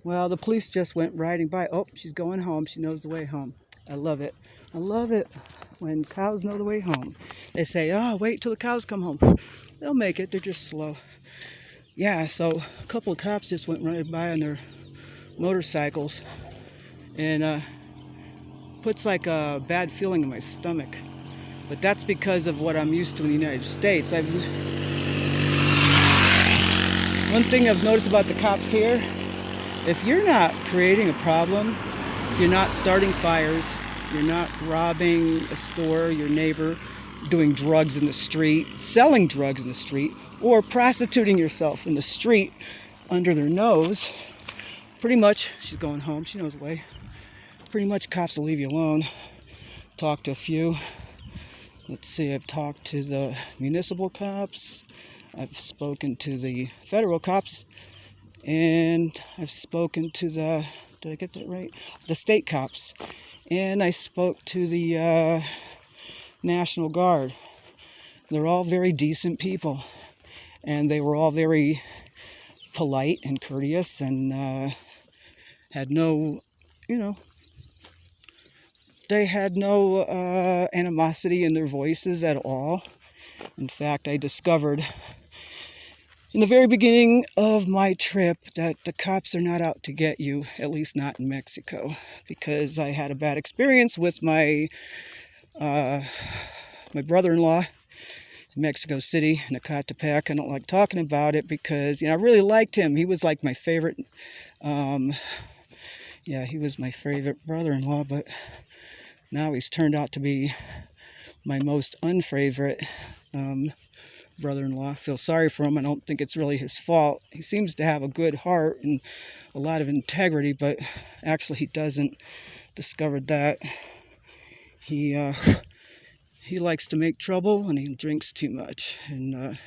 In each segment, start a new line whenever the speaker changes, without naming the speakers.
Well, the police just went riding by. Oh, she's going home. She knows the way home. I love it. I love it when cows know the way home. They say, oh, wait till the cows come home. They'll make it. They're just slow. Yeah, so a couple of cops just went running by on their motorcycles and puts like a bad feeling in my stomach. But that's because of what I'm used to in the United States. One thing I've noticed about the cops here, if you're not creating a problem, if you're not starting fires, you're not robbing a store, your neighbor, doing drugs in the street, selling drugs in the street, or prostituting yourself in the street under their nose, pretty much, she's going home, she knows the way, pretty much cops will leave you alone. Talked to a few. Let's see, I've talked to the municipal cops, I've spoken to the federal cops, and I've spoken to the, did I get that right? The state cops. And I spoke to the National Guard. They're all very decent people. And they were all very polite and courteous and had no, they had no animosity in their voices at all. In fact, I discovered in the very beginning of my trip that the cops are not out to get you, at least not in Mexico, because I had a bad experience with my brother-in-law in Mexico City, in Ecatepec. I don't like talking about it because, I really liked him. He was like my favorite, he was my favorite brother-in-law, but now he's turned out to be my most unfavorite brother-in-law. I feel sorry for him. I don't think it's really his fault. He seems to have a good heart and a lot of integrity, but actually he doesn't. Discovered that he likes to make trouble and he drinks too much. And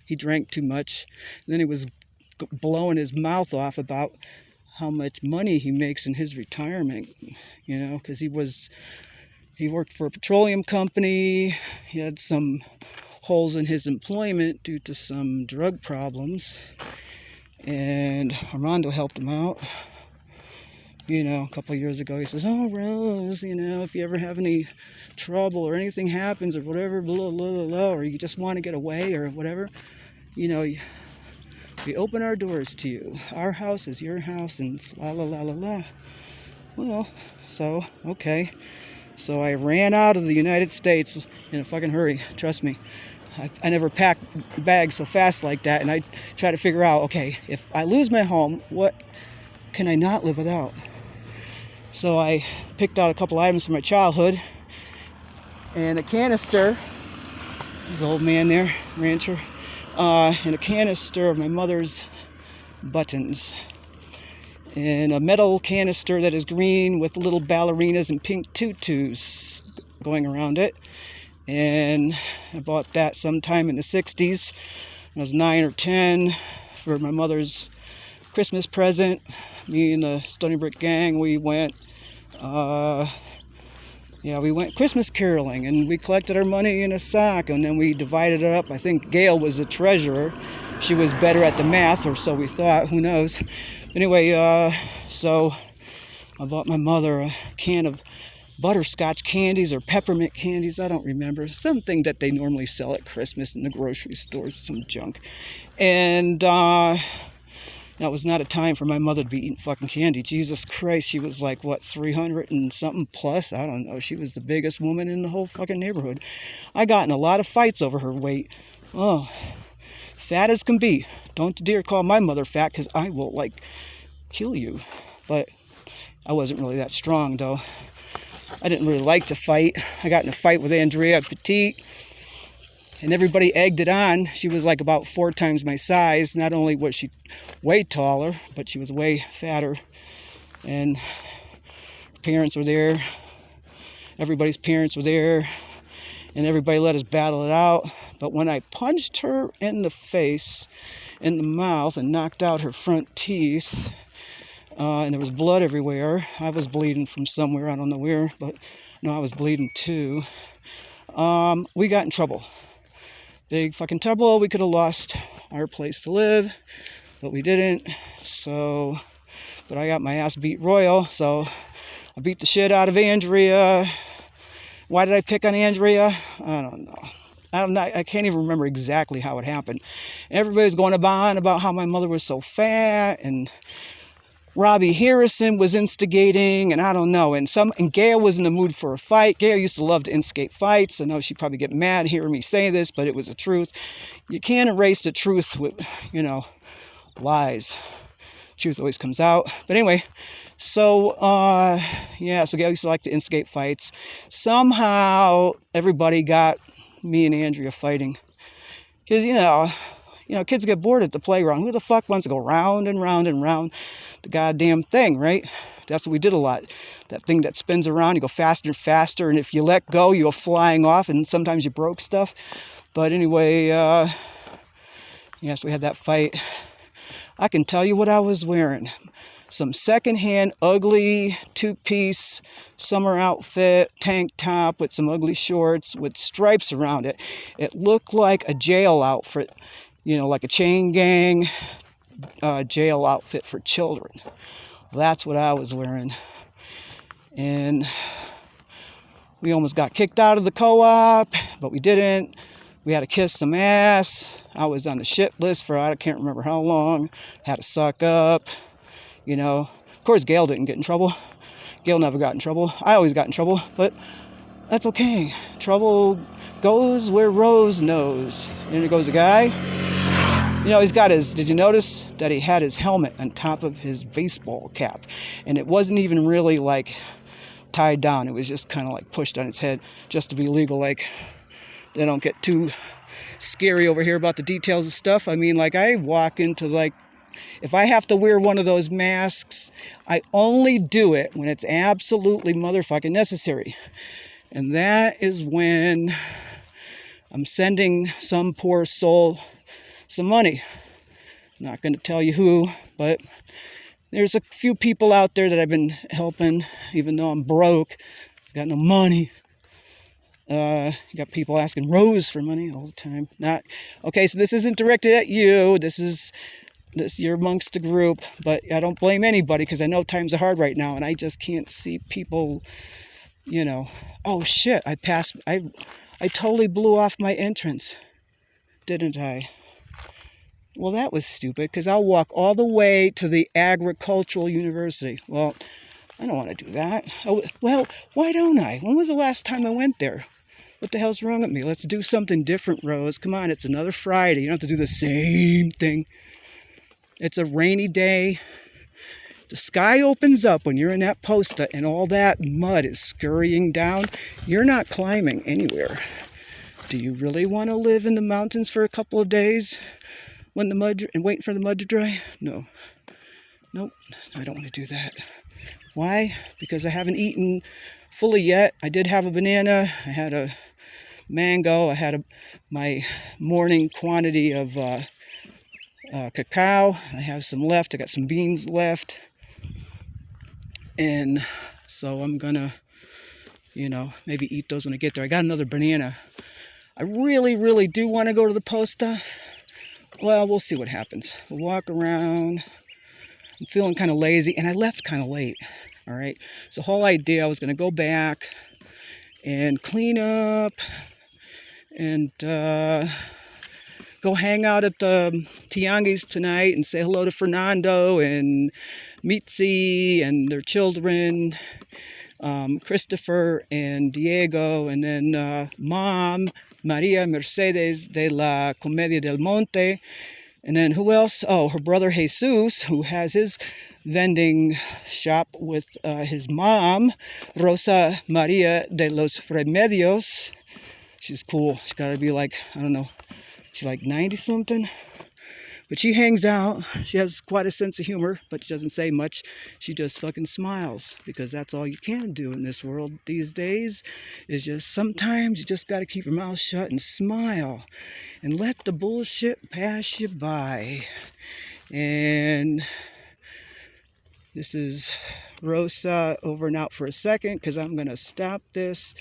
he drank too much. And then he was blowing his mouth off about how much money he makes in his retirement, because he worked for a petroleum company. He had some holes in his employment due to some drug problems, and Armando helped him out. A couple of years ago, he says, "Oh, Rose, if you ever have any trouble or anything happens or whatever, blah, blah, blah, blah, or you just want to get away or whatever, we open our doors to you. Our house is your house, and la la la la la." Well, so okay. So I ran out of the United States in a fucking hurry. Trust me. I never packed bags so fast like that, and I try to figure out, okay, if I lose my home, what can I not live without? So I picked out a couple items from my childhood, and a canister, there's an old man there, rancher, and a canister of my mother's buttons, and a metal canister that is green with little ballerinas and pink tutus going around it. And I bought that sometime in the 60s when I was 9 or 10 for my mother's Christmas present. Me and the Stony Brook gang, we went Christmas caroling, and we collected our money in a sack, and then we divided it up. I think Gail was the treasurer. She was better at the math, or so we thought, who knows. Anyway, so I bought my mother a can of butterscotch candies or peppermint candies, I don't remember, something that they normally sell at Christmas in the grocery stores, some junk. And that was not a time for my mother to be eating fucking candy. Jesus Christ, she was like, 300 and something plus? I don't know. She was the biggest woman in the whole fucking neighborhood. I got in a lot of fights over her weight. Oh, fat as can be. Don't dare call my mother fat, because I will, kill you. But I wasn't really that strong, though. I didn't really like to fight. I got in a fight with Andrea Petite, and everybody egged it on. She was like about 4 times my size. Not only was she way taller, but she was way fatter. And her parents were there. Everybody's parents were there. And everybody let us battle it out. But when I punched her in the face, in the mouth, and knocked out her front teeth, and there was blood everywhere. I was bleeding from somewhere, I don't know where, but no, I was bleeding too. We got in trouble. Big fucking trouble. We could have lost our place to live, but we didn't. So But I got my ass beat royal, so I beat the shit out of Andrea. Why did I pick on Andrea? I don't know. I can't even remember exactly how it happened. Everybody's going on about how my mother was so fat, and Robbie Harrison was instigating, and I don't know. And Gail was in the mood for a fight. Gail used to love to instigate fights. I know she'd probably get mad hearing me say this, but it was the truth. You can't erase the truth with, lies. Truth always comes out. But anyway, so so Gail used to like to instigate fights. Somehow everybody got me and Andrea fighting. Because, kids get bored at the playground. Who the fuck wants to go round and round and round the goddamn thing, right? That's what we did a lot. That thing that spins around, you go faster and faster, and if you let go, you go flying off, and sometimes you broke stuff. But anyway, so we had that fight. I can tell you what I was wearing. Some secondhand, ugly, two-piece summer outfit, tank top with some ugly shorts with stripes around it. It looked like a jail outfit, like a chain gang jail outfit for children. That's what I was wearing. And we almost got kicked out of the co-op, but we didn't. We had to kiss some ass. I was on the shit list for I can't remember how long. Had to suck up. Of course, Gail didn't get in trouble. Gail never got in trouble. I always got in trouble, but that's okay. Trouble goes where Rose knows. And there goes a guy. He's got did you notice that he had his helmet on top of his baseball cap? And it wasn't even really tied down. It was just kind of pushed on his head just to be legal. They don't get too scary over here about the details of stuff. I mean, I walk into if I have to wear one of those masks, I only do it when it's absolutely motherfucking necessary. And that is when I'm sending some poor soul some money. I'm not going to tell you who, but there's a few people out there that I've been helping, even though I'm broke, got no money. You got people asking Rose for money all the time. Okay, so this isn't directed at you. You're amongst the group, but I don't blame anybody because I know times are hard right now, and I just can't see people, Oh shit! I totally blew off my entrance, didn't I? Well, that was stupid because I'll walk all the way to the agricultural university. Well, I don't want to do that. Well, why don't I? When was the last time I went there? What the hell's wrong with me? Let's do something different, Rose. Come on, it's another Friday. You don't have to do the same thing. It's a rainy day. The sky opens up when you're in that posta and all that mud is scurrying down. You're not climbing anywhere. Do you really want to live in the mountains for a couple of days and wait for the mud to dry? No. Nope, I don't want to do that. Why? Because I haven't eaten fully yet. I did have a banana. I had a mango. I had my morning quantity of cacao. I have some left. I got some beans left. And so I'm gonna, maybe eat those when I get there. I got another banana. I really, really do want to go to the posta. Well, we'll see what happens. We'll walk around. I'm feeling kind of lazy, and I left kind of late. All right. So the whole idea, I was gonna go back and clean up and go hang out at the Tianguis tonight and say hello to Fernando and Mitzi and their children, Christopher and Diego, and then Mom, Maria Mercedes de la Comedia del Monte, and then who else? Oh, her brother Jesus, who has his vending shop with his mom, Rosa Maria de los Remedios. She's cool. She's got to be I don't know, she's 90-something. But she hangs out. She has quite a sense of humor, but she doesn't say much. She just fucking smiles, because that's all you can do in this world these days, is just sometimes you just got to keep your mouth shut and smile and let the bullshit pass you by. And this is Rosa over and out for a second, because I'm going to stop this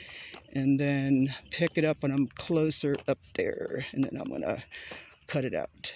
and then pick it up when I'm closer up there, and then I'm going to cut it out.